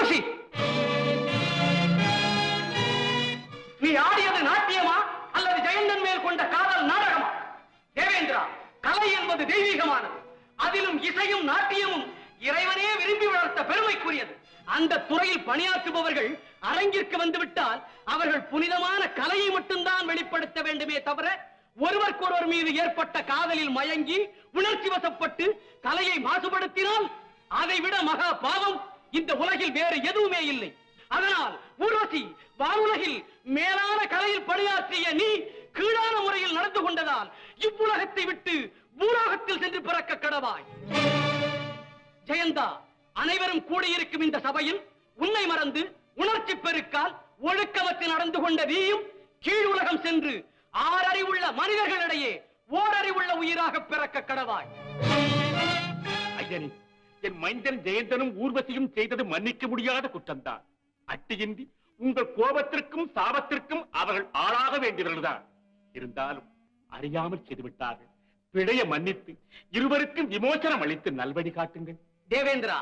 ஊர்வசி, நீ ஆடியது நாட்டியமா அல்லது ஜெயந்தன் மேல் கொண்ட காதல் நாடகமா? தேவேந்திரா, கலை என்பது தெய்வீகமானது. அதிலும் இசையும் நாட்டியமும் இறைவனே விரும்பி வளர்த்த பெருமைக்குரியது. அந்த துறையில் பணியாற்றுபவர்கள் அரங்கிற்கு வந்துவிட்டால் அவர்கள் புனிதமான கலையை மட்டும்தான் வெளிப்படுத்த வேண்டுமே தவிர ஒருவருக்கொருவர் மீது ஏற்பட்ட காதலில் மயங்கி உணர்ச்சி வசப்பட்டு கலையை மாசுபடுத்தினால் அதை விட மகா பாவம் இந்த உலகில் வேறு எதுவுமே இல்லை. அதனால் ஊர்வசி, வானுலகில் மேலான கலையில் பணியாற்றிய நீ கீழான முறையில் நடந்து கொண்டதால் இவ்வுலகத்தை விட்டு பூலோகத்தில் சென்று பிறக்க கடவாய். ஜெயந்தா, அனைவரும் கூடியிருக்கும் இந்த சபையில் உன்னை மறந்து உணர்ச்சி பெருக்கால் ஒழுக்கமற்று நடந்து கொண்ட நீயும் கீழ் உலகம் சென்று ஆறறிவுள்ள மனிதர்களிடையே ஓரறிவுள்ள உயிராக பிறக்க கடவாய். ஐயனே, என் மைந்தன் ஜெயந்தனும் ஊர்வசியும் செய்தது மன்னிக்க முடியாத குற்றம்தான். அட்டியின்றி உங்கள் கோபத்திற்கும் சாபத்திற்கும் அவர்கள் ஆளாக வேண்டியவர்கள்தான். இருந்தாலும் அறியாமல் செய்துவிட்டார்கள். பிழைய மன்னித்து இருவருக்கும் விமோசனம் அளித்து நல்வழி காட்டுங்கள். தேவேந்திரா,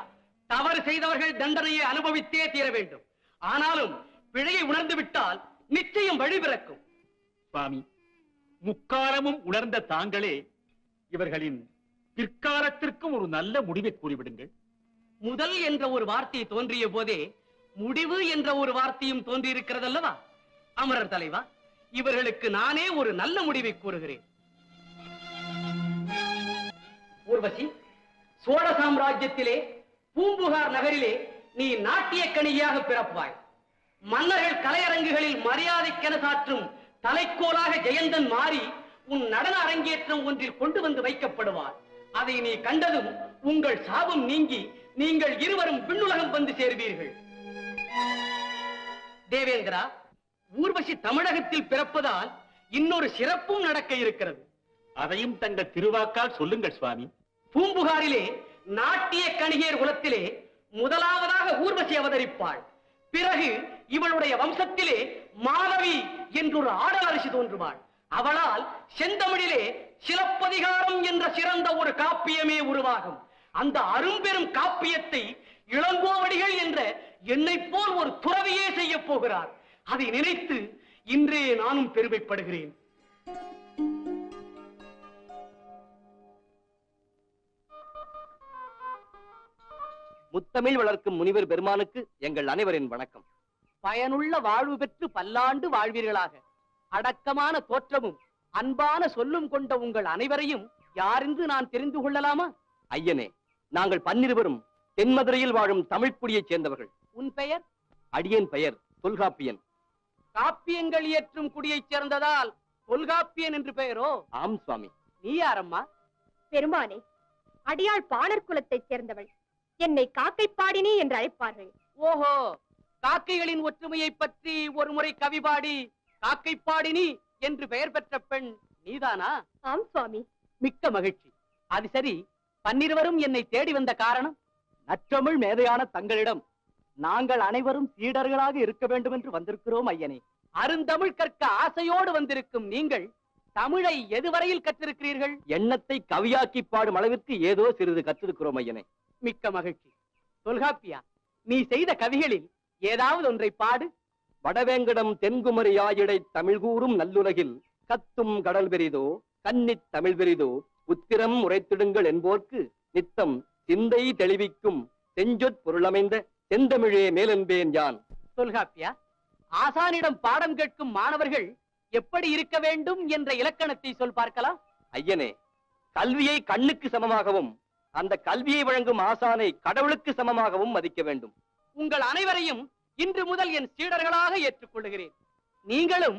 தவறு செய்தவர்கள் தண்டனையை அனுபவித்தே தீர வேண்டும். ஆனாலும் பிழையை உணர்ந்து விட்டால் நிச்சயம் வழி பிறக்கும். சுவாமி, முக்காலமும் உணர்ந்த தாங்களே இவர்களின் பிற்காலத்திற்கும் ஒரு நல்ல முடிவை கூறிவிடுங்கள். முதல் என்ற ஒரு வார்த்தை தோன்றிய போதே முடிவு என்ற ஒரு வார்த்தையும் தோன்றியிருக்கிறது அல்லவா? அமரர் தலைவா, இவர்களுக்கு நானே ஒரு நல்ல முடிவை கூறுகிறேன். ஊர்வசி, சோழ சாம்ராஜ்யத்திலே பூம்புகார் நகரிலே நீ நாட்டிய கணியாக பிறப்பாய். மன்னர்கள் கலையரங்குகளில் மரியாதைக்கென சாற்றும் தலைக்கோலாக ஜெயந்தன் மாறி உன் நடன அரங்கேற்றம் ஒன்றில் கொண்டு வந்து வைக்கப்படுவார். அதை நீ கண்டதும் உங்கள் சாபம் நீங்கி நீங்கள் இருவரும் விண்ணுலகம் வந்து சேர்வீர்கள். தேவேந்திரா, ஊர்வசி தமிழகத்தில் பிறப்பதால் இன்னொரு சிறப்பும் நடக்க இருக்கிறது. அதையும் தங்கள் திருவாக்கால் சொல்லுங்கள் சுவாமி. பூம்புகாரிலே நாட்டிய கணிகேர் குலத்திலே முதலாவதாக ஊர்வசி அவதரிப்பாள். பிறகு இவளுடைய வம்சத்திலே மாதவி என்றொரு ஆடல் அரசி தோன்றுவாள். அவளால் செந்தமிழிலே சிலப்பதிகாரம் என்ற சிறந்த ஒரு காப்பியமே உருவாகும். அந்த அரும்பெரும் காப்பியத்தை இளங்கோவடிகள் என்ற என்னை போல் ஒரு துறவியே செய்ய போகிறார். அதை நினைத்து இன்றே நானும் பெருமைப்படுகிறேன். முத்தமிழ் வளர்க்கும் முனிவர் பெருமானுக்கு எங்கள் அனைவரின் வணக்கம். பயனுள்ள வாழ்வு பெற்று பல்லாண்டு வாழ்வீர்களாக. அடக்கமான தோற்றமும் அன்பான சொல்லும் கொண்ட உங்கள் அனைவரையும் யாரென்று நான் தெரிந்து கொள்ளலாமா? ஐயனே, நாங்கள் 12 தென்மதுரையில் வாழும் தமிழ்குடியைச் சேர்ந்தவர்கள். உன் பெயர்? அடியேன் பெயர் தொல்காப்பியன். காப்பியங்கள் இயற்றும் குடியைச் சேர்ந்ததால் தொல்காப்பியன் என்று பெயரோ? ஆம் சுவாமி. நீ யாரம்மா? பெருமானே, அடியாள் பாணர் குலத்தைச் சேர்ந்தவள். என்னை காக்கை பாடினி என்று அழைப்பார்கள். ஓஹோ, காக்கைகளின் ஒற்றுமையை பற்றி ஒரு முறை கவி பாடி காக்கை பாடினி என்று பெயர் பெற்ற பெண் நீதானா? ஆம் சுவாமி. மிக்க மகிழ்ச்சி. அது சரி, 12 என்னை தேடி வந்த காரணம்? நற்றமிழ் மேதையான தங்களிடம் நாங்கள் அனைவரும் சீடர்களாக இருக்க வேண்டும் என்று வந்திருக்கிறோம் ஐயனே. அருந்தமிழ் கற்க ஆசையோடு வந்திருக்கும் நீங்கள் தமிழை எதுவரையில் கற்றிருக்கிறீர்கள்? எண்ணத்தை கவியாக்கி பாடும் அளவிற்கு ஏதோ சிறிது கற்றிருக்கிறோம் ஐயனே. மிக்க மகிழ்ச்சி. தொல்காப்பியா, நீ செய்த கவிகளில் ஏதாவது ஒன்றை பாடு. வடவேங்கடம் தென்குமரி ஆயிடை தமிழ் கூறும் நல்லுலகில் கத்தும் கடல் பெரிதோ கன்னித் தமிழ் பெரிதோ உத்திரம் உரைத்திடுங்கள் என்போர்க்கு நித்தம் சிந்தை தெளிவிக்கும் செஞ்சொற் பொருளமைந்த செந்தமிழே மேலென்பேன் யான். தொல்காப்பியா, ஆசானிடம் பாடம் கேட்கும் மாணவர்கள் எப்படி இருக்க வேண்டும் என்ற இலக்கணத்தை சொல் பார்க்கலாம். ஐயனே, கல்வியை கண்ணுக்கு சமமாகவும் அந்த கல்வியை வழங்கும் ஆசானை கடவுளுக்கு சமமாகவும் மதிக்க வேண்டும். உங்கள் அனைவரையும் இன்று முதல் என் சீடர்களாக ஏற்றுக்கொள்கிறேன். நீங்களும்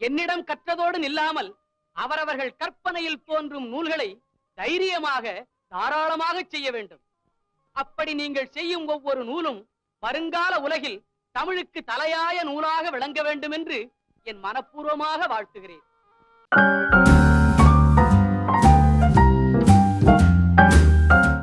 என்னிடம் கற்றதோடு நில்லாமல் அவரவர்கள் கற்பனையில் தோன்றும் நூல்களை தைரியமாக தாராளமாக செய்ய வேண்டும். அப்படி நீங்கள் செய்யும் ஒவ்வொரு நூலும் வருங்கால உலகில் தமிழுக்கு தலையாய நூலாக விளங்க வேண்டும் என்று என் மனப்பூர்வமாக வாழ்த்துகிறேன்.